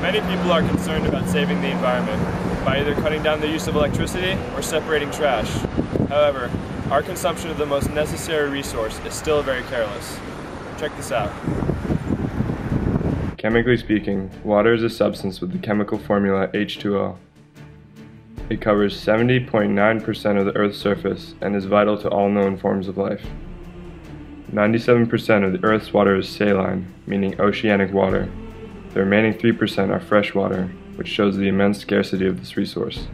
Many people are concerned about saving the environment by either cutting down the use of electricity or separating trash. However, our consumption of the most necessary resource is still very careless. Check this out. Chemically speaking, water is a substance with the chemical formula H2O. It covers 70.9% of the Earth's surface and is vital to all known forms of life. 97% of the Earth's water is saline, meaning oceanic water. The remaining 3% are fresh water, which shows the immense scarcity of this resource.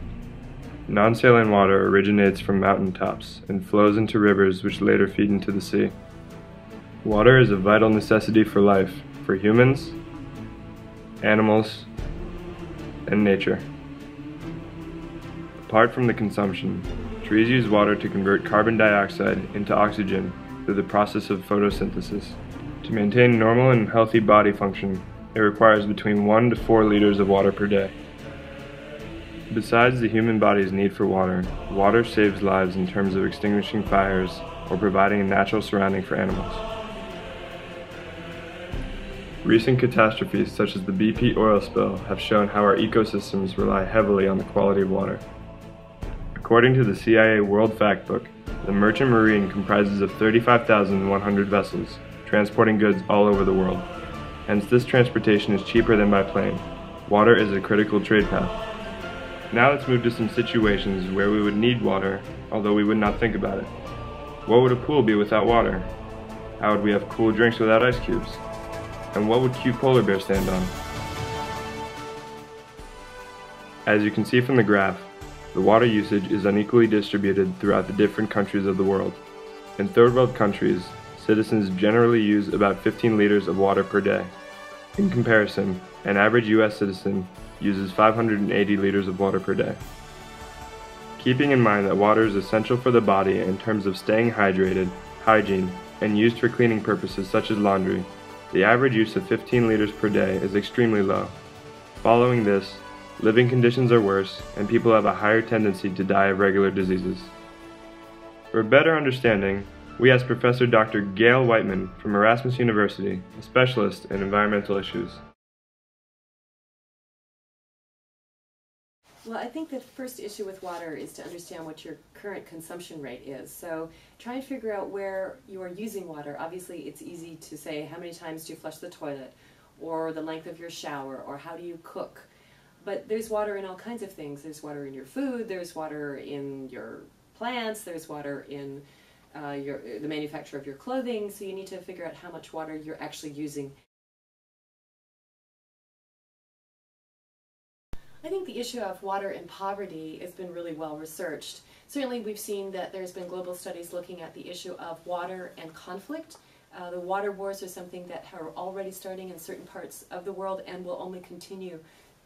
Non-saline water originates from mountain tops and flows into rivers which later feed into the sea. Water is a vital necessity for life, for humans, animals, and nature. Apart from the consumption, trees use water to convert carbon dioxide into oxygen through the process of photosynthesis. To maintain normal and healthy body function, it requires between 1 to 4 liters of water per day. Besides the human body's need for water, water saves lives in terms of extinguishing fires or providing a natural surrounding for animals. Recent catastrophes such as the BP oil spill have shown how our ecosystems rely heavily on the quality of water. According to the CIA World Factbook, the merchant marine comprises of 35,100 vessels, transporting goods all over the world. Hence, this transportation is cheaper than by plane. Water is a critical trade path. Now let's move to some situations where we would need water, although we would not think about it. What would a pool be without water? How would we have cool drinks without ice cubes? And what would cute polar bears stand on? As you can see from the graph, the water usage is unequally distributed throughout the different countries of the world. In third world countries, citizens generally use about 15 liters of water per day. In comparison, an average US citizen uses 580 liters of water per day. Keeping in mind that water is essential for the body in terms of staying hydrated, hygiene, and used for cleaning purposes such as laundry, the average use of 15 liters per day is extremely low. Following this, living conditions are worse and people have a higher tendency to die of regular diseases. For a better understanding, we asked Professor Dr. Gail Whiteman from Erasmus University, a specialist in environmental issues. Well, I think the first issue with water is to understand what your current consumption rate is. So try and figure out where you are using water. Obviously, it's easy to say how many times do you flush the toilet, or the length of your shower, or how do you cook. But there's water in all kinds of things. There's water in your food, there's water in your plants, there's water in the manufacture of your clothing, so you need to figure out how much water you're actually using. I think the issue of water and poverty has been really well researched. Certainly we've seen that there's been global studies looking at the issue of water and conflict. The water wars are something that are already starting in certain parts of the world and will only continue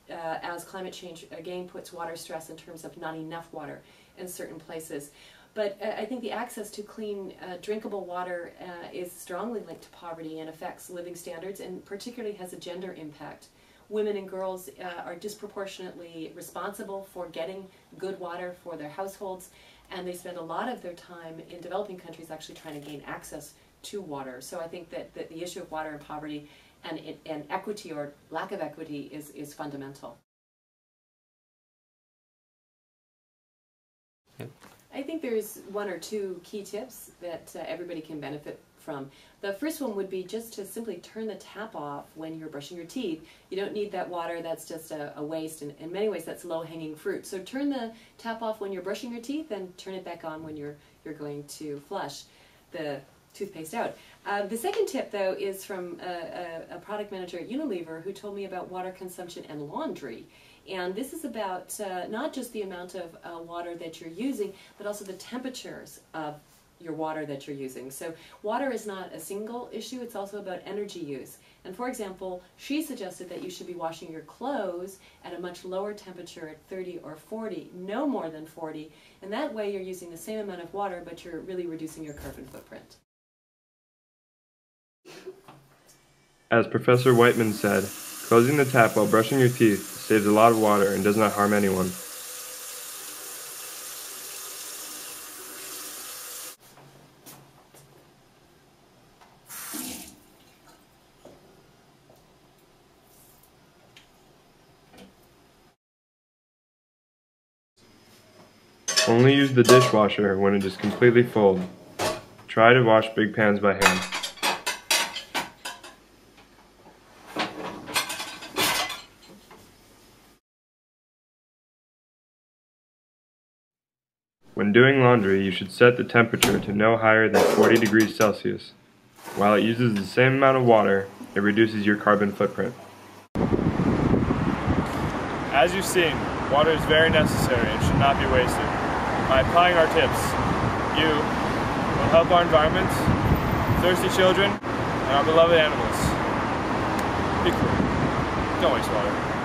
as climate change again puts water stress in terms of not enough water in certain places. But I think the access to clean, drinkable water is strongly linked to poverty and affects living standards, and particularly has a gender impact. Women and girls are disproportionately responsible for getting good water for their households, and they spend a lot of their time in developing countries actually trying to gain access to water. So I think that the issue of water and poverty and equity or lack of equity is fundamental. Yep. I think there's one or two key tips that everybody can benefit from. The first one would be just to simply turn the tap off when you're brushing your teeth. You don't need that water, that's just a waste, and in many ways that's low-hanging fruit. So turn the tap off when you're brushing your teeth and turn it back on when you're going to flush the toothpaste out. The second tip, though, is from a product manager at Unilever who told me about water consumption and laundry. And this is about not just the amount of water that you're using, but also the temperatures of your water that you're using. So water is not a single issue, it's also about energy use. And for example, she suggested that you should be washing your clothes at a much lower temperature at 30 or 40, no more than 40, and that way you're using the same amount of water, but you're really reducing your carbon footprint. As Professor Whiteman said, closing the tap while brushing your teeth saves a lot of water and does not harm anyone. Only use the dishwasher when it is completely full. Try to wash big pans by hand. When doing laundry, you should set the temperature to no higher than 40 degrees Celsius. While it uses the same amount of water, it reduces your carbon footprint. As you've seen, water is very necessary and should not be wasted. By applying our tips, you will help our environment, thirsty children, and our beloved animals. Be cool. Don't waste water.